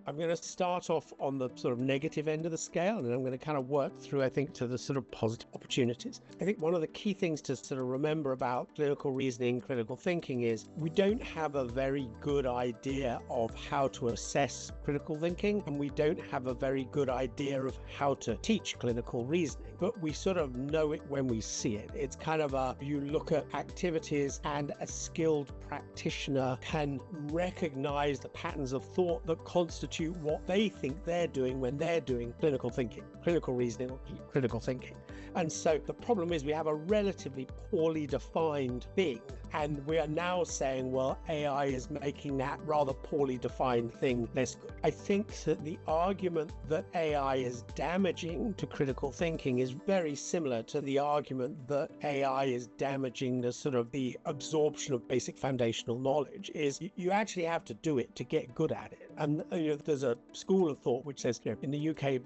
I'm going to start off on the sort of negative end of the scale, and I'm going to kind of work through, I think, to the sort of positive opportunities. I think one of the key things to sort of remember about clinical reasoning, critical thinking is we don't have a very good idea of how to assess critical thinking, and we don't have a very good idea of how to teach clinical reasoning, but we sort of know it when we see it. It's kind of you look at activities and a skilled practitioner can recognize the patterns of thought that constitute what they think they're doing when they're doing clinical thinking, critical reasoning or critical thinking. And so the problem is we have a relatively poorly defined thing, and we are now saying, well, AI is making that rather poorly defined thing less good. I think that the argument that AI is damaging to critical thinking is very similar to the argument that AI is damaging the sort of the absorption of basic foundational knowledge. Is you actually have to do it to get good at it. And there's a school of thought which says, in the UK,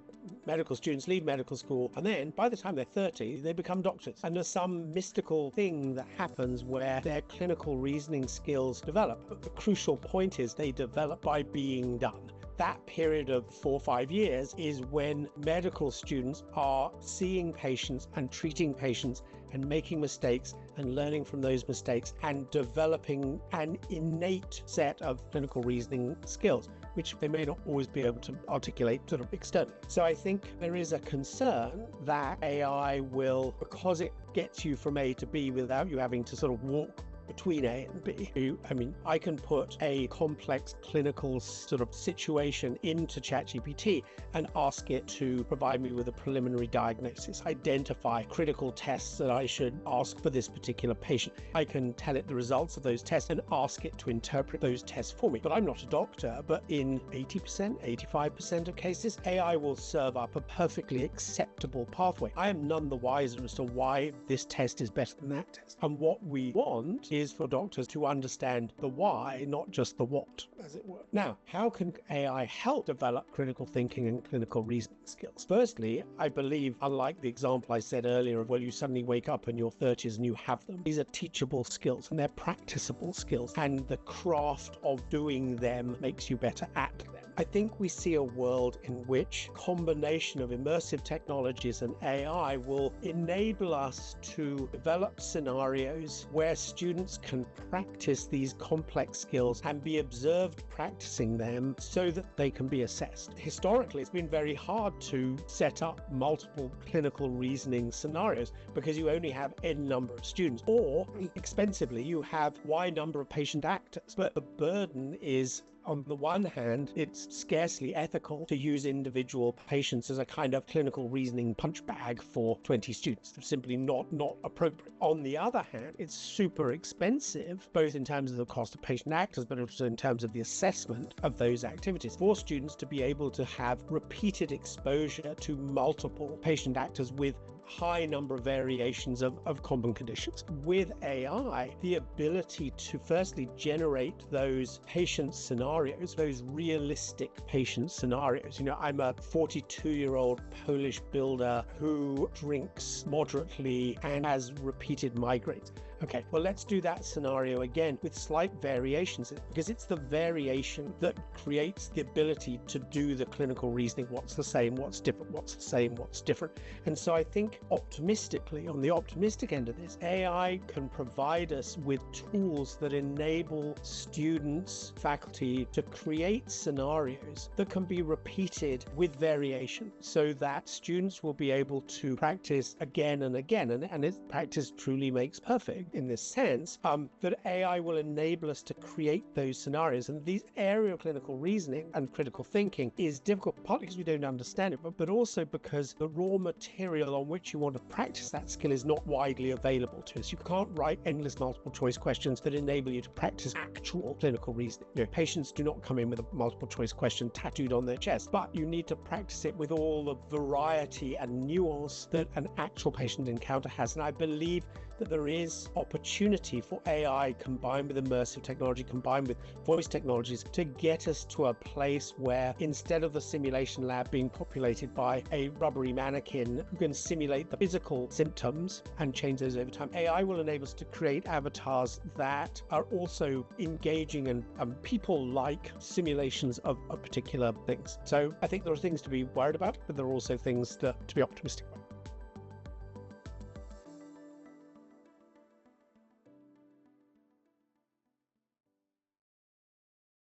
medical students leave medical school, and then by the time they're 30, they become doctors. And there's some mystical thing that happens where their clinical reasoning skills develop. But the crucial point is they develop by being done. That period of 4 or 5 years is when medical students are seeing patients and treating patients and making mistakes and learning from those mistakes and developing an innate set of clinical reasoning skills, which they may not always be able to articulate sort of externally. So I think there is a concern that AI will, because it gets you from A to B without you having to sort of walk between A and B. I can put a complex clinical sort of situation into ChatGPT and ask it to provide me with a preliminary diagnosis, identify critical tests that I should ask for this particular patient. I can tell it the results of those tests and ask it to interpret those tests for me. But I'm not a doctor, but in 80%, 85% of cases, AI will serve up a perfectly acceptable pathway. I am none the wiser as to why this test is better than that test. And what we want is for doctors to understand the why, not just the what, as it were. Now, how can AI help develop critical thinking and clinical reasoning skills? Firstly, I believe, unlike the example I said earlier of, well, you suddenly wake up in your 30s and you have them, these are teachable skills and they're practicable skills, and the craft of doing them makes you better at them. I think we see a world in which combination of immersive technologies and AI will enable us to develop scenarios where students can practice these complex skills and be observed practicing them so that they can be assessed. Historically, it's been very hard to set up multiple clinical reasoning scenarios because you only have N number of students, or expensively, you have Y number of patient actors. But the burden is, on the one hand, it's scarcely ethical to use individual patients as a kind of clinical reasoning punch bag for 20 students. They're simply not appropriate. On the other hand, it's super expensive, both in terms of the cost of patient actors, but also in terms of the assessment of those activities, for students to be able to have repeated exposure to multiple patient actors with high number of variations of common conditions. With AI, the ability to firstly generate those patient scenarios, those realistic patient scenarios. I'm a 42-year-old Polish builder who drinks moderately and has repeated migraines. Okay, well, let's do that scenario again with slight variations, because it's the variation that creates the ability to do the clinical reasoning. What's the same, what's different, what's the same, what's different. And so I think optimistically, on the optimistic end of this, AI can provide us with tools that enable students, faculty to create scenarios that can be repeated with variation so that students will be able to practice again and again. And practice truly makes perfect in this sense, that AI will enable us to create those scenarios. And these area of clinical reasoning and critical thinking is difficult, partly because we don't understand it, but also because the raw material on which you want to practice that skill is not widely available to us. You can't write endless multiple choice questions that enable you to practice actual clinical reasoning. Patients do not come in with a multiple choice question tattooed on their chest, but you need to practice it with all the variety and nuance that an actual patient encounter has. And I believe that there is opportunity for AI combined with immersive technology, combined with voice technologies, to get us to a place where instead of the simulation lab being populated by a rubbery mannequin who can simulate the physical symptoms and change those over time, AI will enable us to create avatars that are also engaging and people like simulations of particular things. So I think there are things to be worried about, but there are also things to be optimistic about.